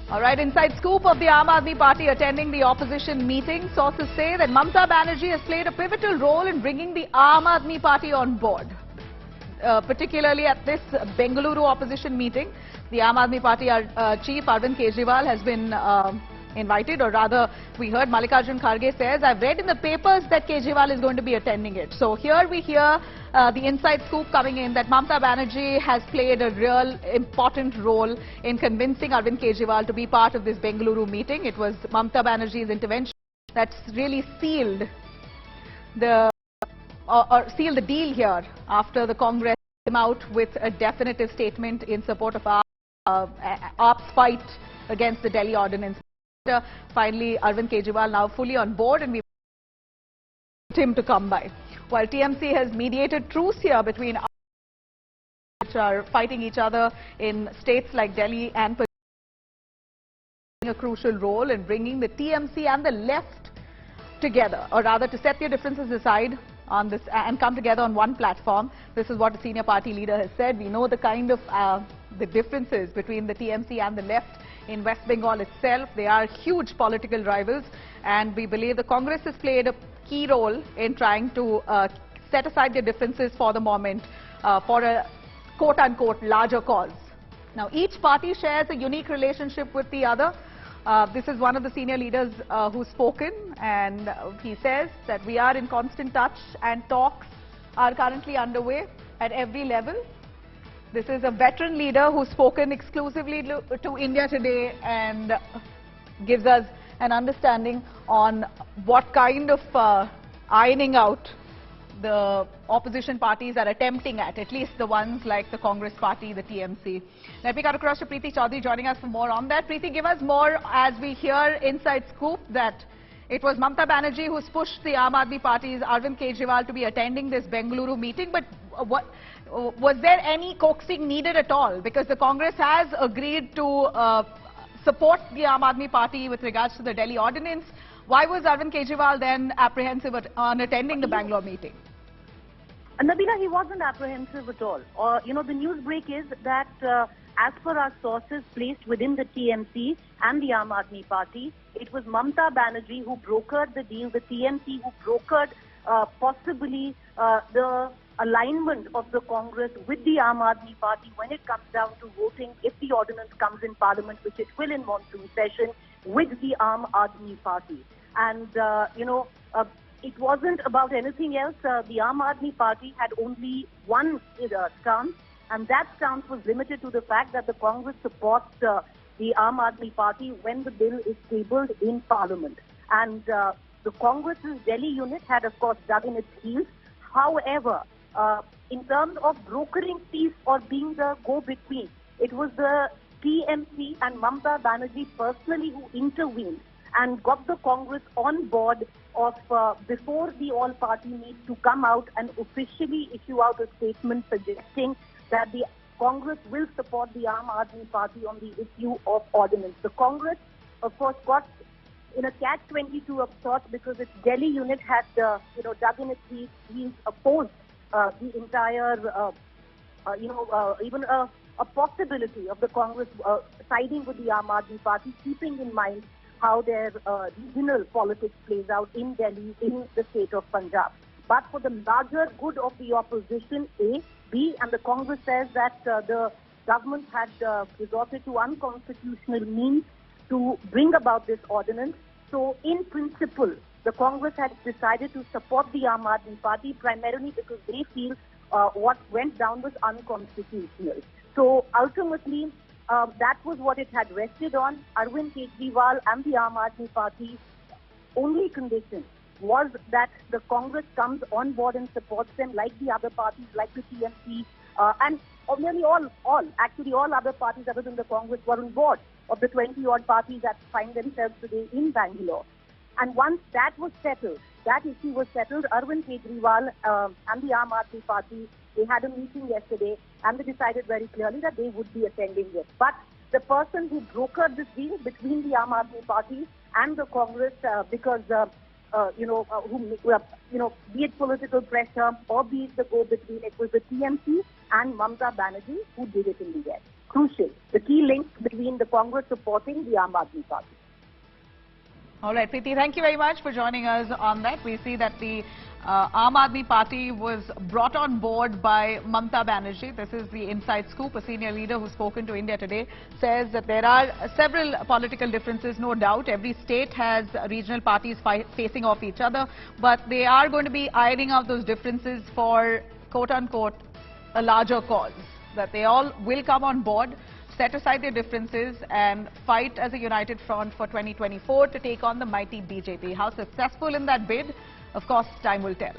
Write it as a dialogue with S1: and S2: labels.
S1: All right, inside scoop of the Aam Aadmi Party attending the opposition meeting. Sources say that Mamata Banerjee has played a pivotal role in bringing the Aam Aadmi Party on board. Particularly at this Bengaluru opposition meeting, the Aam Aadmi Party chief Arvind Kejriwal has been invited, or rather we heard Mallikarjun Kharge says, I've read in the papers that Kejriwal is going to be attending it. So here we hear the inside scoop coming in that Mamata Banerjee has played a real important role in convincing Arvind Kejriwal to be part of this Bengaluru meeting. It was Mamata Banerjee's intervention that's really sealed the seal the deal here after the Congress came out with a definitive statement in support of AAP's fight against the Delhi Ordinance. Finally, Arvind Kejriwal now fully on board, and we want him to come by. While TMC has mediated truce here between which are fighting each other in states like Delhi and Punjab, a crucial role in bringing the TMC and the left together, or rather to set their differences aside on this and come together on one platform. This is what a senior party leader has said. We know the kind of the differences between the TMC and the left in West Bengal itself. They are huge political rivals, and we believe the Congress has played a key role in trying to set aside their differences for the moment for a quote-unquote larger cause. Now, each party shares a unique relationship with the other. This is one of the senior leaders who's spoken, and he says that we are in constant touch and talks are currently underway at every level. This is a veteran leader who's spoken exclusively to India Today and gives us an understanding on what kind of ironing out the opposition parties are attempting at least the ones like the Congress Party, the TMC. Let me cut across to Preeti Chaudhary joining us for more on that. Preeti, give us more as we hear inside scoop that it was Mamata Banerjee who's pushed the Aam Aadmi Party's Arvind Kejriwal to be attending this Bengaluru meeting. But was there any coaxing needed at all? Because the Congress has agreed to support the Aam Aadmi Party with regards to the Delhi Ordinance. Why was Arvind Kejriwal then apprehensive on attending the Bangalore meeting?
S2: Nabila, he wasn't apprehensive at all. The news break is that as per our sources placed within the TMC and the Aam Aadmi Party, it was Mamata Banerjee who brokered the deal, the TMC who brokered possibly the alignment of the Congress with the Aam Aadmi Party when it comes down to voting, if the ordinance comes in Parliament, which it will in monsoon session, with the Aam Aadmi Party. And, it wasn't about anything else. The Aam Aadmi Party had only one stance, and that stance was limited to the fact that the Congress supports the Aam Aadmi Party when the bill is tabled in Parliament. And the Congress's Delhi unit had, of course, dug in its heels. However, in terms of brokering peace or being the go-between, it was the TMC and Mamata Banerjee personally who intervened and got the Congress on board of before the all-party meet to come out and officially issue out a statement suggesting that the Congress will support the Aam Aadmi Party on the issue of ordinance. The Congress, of course, got in a catch-22 of sorts because its Delhi unit had, dug in its heels, opposed the entire, even a possibility of the Congress siding with the Aam Aadmi Party, keeping in mind how their regional politics plays out in Delhi, in the state of Punjab. But for the larger good of the opposition, A, B, and the Congress says that the government had resorted to unconstitutional means to bring about this ordinance. So, in principle, the Congress had decided to support the Aam Aadmi Party primarily because they feel what went down was unconstitutional. So, ultimately, that was what it had rested on. Arvind Kejriwal and the Aam Aadmi Party only condition was that the Congress comes on board and supports them like the other parties, like the TMC, and nearly all other parties other than the Congress were on board of the 20-odd parties that find themselves today in Bangalore. And once that was settled, that issue was settled, Arvind Kejriwal and the Aam Aadmi Party, they had a meeting yesterday and they decided very clearly that they would be attending it. But the person who brokered this deal between the Aam Aadmi Party and the Congress, because be it political pressure or be it the go-between, it was the TMC and Mamata Banerjee who did it in the end. crucial, the key link between the Congress supporting the Aam Aadmi Party.
S1: All right, Preeti, thank you very much for joining us on that. We see that the Aam Aadmi Party was brought on board by Mamta Banerjee. This is the inside scoop. A senior leader who's spoken to India Today says that there are several political differences, no doubt. Every state has regional parties facing off each other, but they are going to be ironing out those differences for, quote-unquote, a larger cause. That they all will come on board, set aside their differences and fight as a united front for 2024 to take on the mighty BJP. How successful in that bid? Of course, time will tell.